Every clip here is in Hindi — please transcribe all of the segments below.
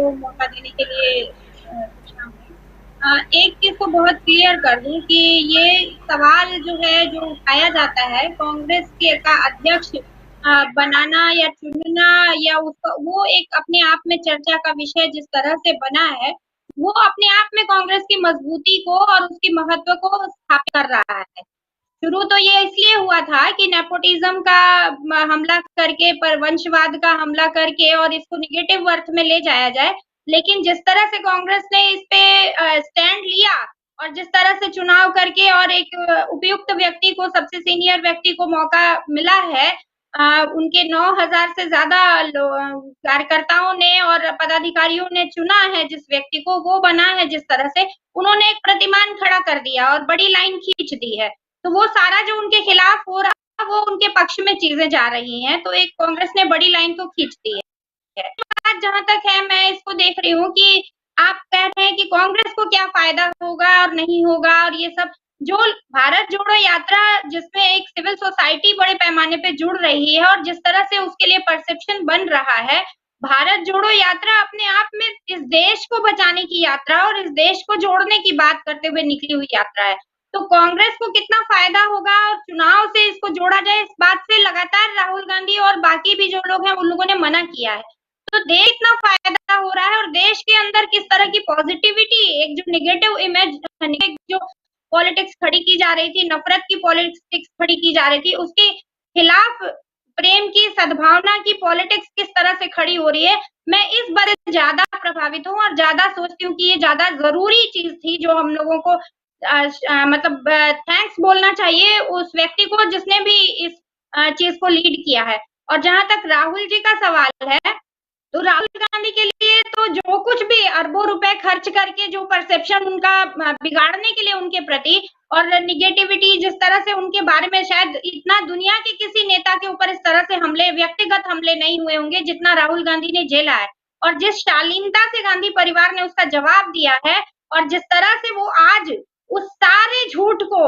को मौका देने के लिए पूछा हूँ। एक चीज़ को बहुत क्लियर कर दूँ कि ये सवाल जो है, जो उठाया जाता है कांग्रेस के का अध्यक्ष बनाना या चुनना, या उसका वो एक अपने आप में चर्चा का विषय जिस तरह से बना है, वो अपने आप में कांग्रेस की मजबूती को और उसकी महत्व को स्थापित कर रहा है। शुरू तो ये इसलिए हुआ था कि नेपोटिज्म का हमला करके, पर वंशवाद का हमला करके और इसको नेगेटिव अर्थ में ले जाया जाए। लेकिन जिस तरह से कांग्रेस ने इस पे स्टैंड लिया और जिस तरह से चुनाव करके और एक उपयुक्त व्यक्ति को, सबसे सीनियर व्यक्ति को मौका मिला है, उनके 9,000 से ज्यादा कार्यकर्ताओं ने और पदाधिकारियों ने चुना है जिस व्यक्ति को, वो बना है जिस तरह से उन्होंने एक प्रतिमान खड़ा कर दिया और बड़ी लाइन खींच दी है। तो वो सारा जो उनके खिलाफ हो रहा है, वो उनके पक्ष में चीजें जा रही हैं। तो एक कांग्रेस ने बड़ी लाइन तो खींच दी है। बात जहां तक है, मैं इसको देख रही हूँ कि आप कह रहे हैं कि कांग्रेस को क्या फायदा होगा और नहीं होगा, और ये सब जो भारत जोड़ो यात्रा, जिसमें एक सिविल सोसाइटी बड़े पैमाने पे जुड़ रही है और जिस तरह से उसके लिए परसेप्शन बन रहा है, भारत जोड़ो यात्रा अपने आप में इस देश को बचाने की यात्रा और इस देश को जोड़ने की बात करते हुए निकली हुई यात्रा है। तो कांग्रेस को कितना फायदा होगा और चुनाव से इसको जोड़ा जाए, इस बात से लगातार राहुल गांधी और बाकी भी जो लोग हैं उन लोगों ने मना किया है। तो देश इतना फायदा हो रहा है और देश के अंदर किस तरह की पॉजिटिविटी, एक जो नेगेटिव इमेज, जो पॉलिटिक्स खड़ी की जा रही थी, नफरत की पॉलिटिक्स खड़ी की जा रही थी, उसके खिलाफ प्रेम की, सद्भावना की पॉलिटिक्स किस तरह से खड़ी हो रही है, मैं इस बारे में ज्यादा प्रभावित हूँ और ज्यादा सोचती हूँ कि ये ज्यादा जरूरी चीज थी, जो हम लोगों को मतलब थैंक्स बोलना चाहिए उस व्यक्ति को जिसने भी इस चीज को लीड किया है। और जहां तक राहुल जी का सवाल है, तो राहुल गांधी के लिए तो जो कुछ भी अरबों रुपए खर्च करके जो परसेप्शन उनका बिगाड़ने के लिए उनके प्रति, और निगेटिविटी जिस तरह से उनके बारे में, शायद इतना दुनिया के किसी नेता के ऊपर इस तरह से हमले, व्यक्तिगत हमले नहीं हुए होंगे जितना राहुल गांधी ने झेला है। और जिस शालीनता से गांधी परिवार ने उसका जवाब दिया है, और जिस तरह से वो आज उस सारे झूठ को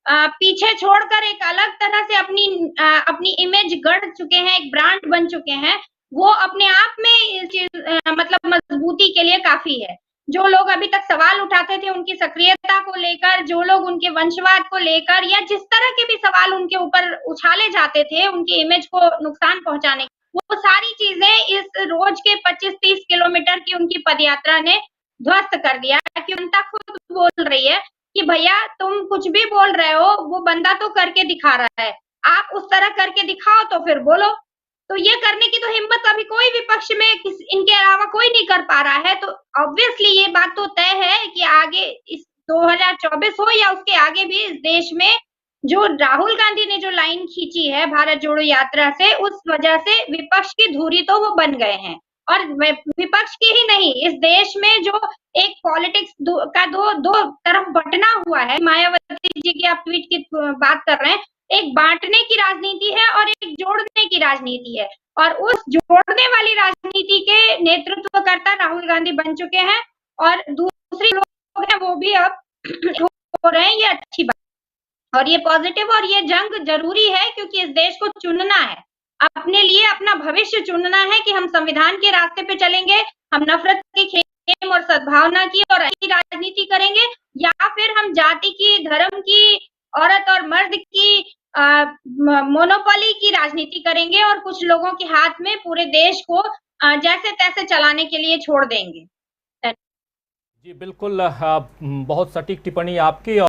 पीछे छोड़कर एक अलग तरह से अपनी इमेज गढ़ चुके हैं, एक ब्रांड बन चुके हैं, वो अपने आप में मतलब मजबूती के लिए काफी है। जो लोग अभी तक सवाल उठाते थे उनकी सक्रियता को लेकर, जो लोग उनके वंशवाद को लेकर, या जिस तरह के भी सवाल उनके ऊपर उछाले जाते थे उनकी इमेज को नुकसान पहुंचाने, वो सारी चीजें इस रोज के 25-30 किलोमीटर की उनकी पदयात्रा ने ध्वस्त कर दिया। कि जनता खुद बोल रही है कि भैया तुम कुछ भी बोल रहे हो, वो बंदा तो करके दिखा रहा है, आप उस तरह करके दिखाओ तो फिर बोलो। तो ये करने की तो हिम्मत अभी कोई विपक्ष में इनके अलावा कोई नहीं कर पा रहा है। तो ऑब्वियसली ये बात तो तय है कि आगे इस 2024 हो या उसके आगे भी, इस देश में जो राहुल गांधी ने जो लाइन खींची है भारत जोड़ो यात्रा से, उस वजह से विपक्ष की धुरी तो वो बन गए हैं। और विपक्ष की ही नहीं, इस देश में जो एक पॉलिटिक्स का दो तरफ बंटना हुआ है, मायावती जी की आप ट्वीट की बात कर रहे हैं, एक बांटने की राजनीति है और एक जोड़ने की राजनीति है। और उस जोड़ने वाली राजनीति के नेतृत्वकर्ता राहुल गांधी बन चुके हैं, और दूसरे लोग हैं वो भी अब हो रहे हैं। ये अच्छी बात और ये पॉजिटिव, और ये जंग जरूरी है क्योंकि इस देश को चुनना है, अपने लिए अपना भविष्य चुनना है कि हम संविधान के रास्ते पे चलेंगे, हम नफरत की, खेम और सद्भावना की और अच्छी राजनीति करेंगे, या फिर हम जाति की, धर्म की, औरत और मर्द की मोनोपोली की राजनीति करेंगे और कुछ लोगों के हाथ में पूरे देश को जैसे तैसे चलाने के लिए छोड़ देंगे। जी बिल्कुल, बहुत सटीक टिप्पणी आपकी।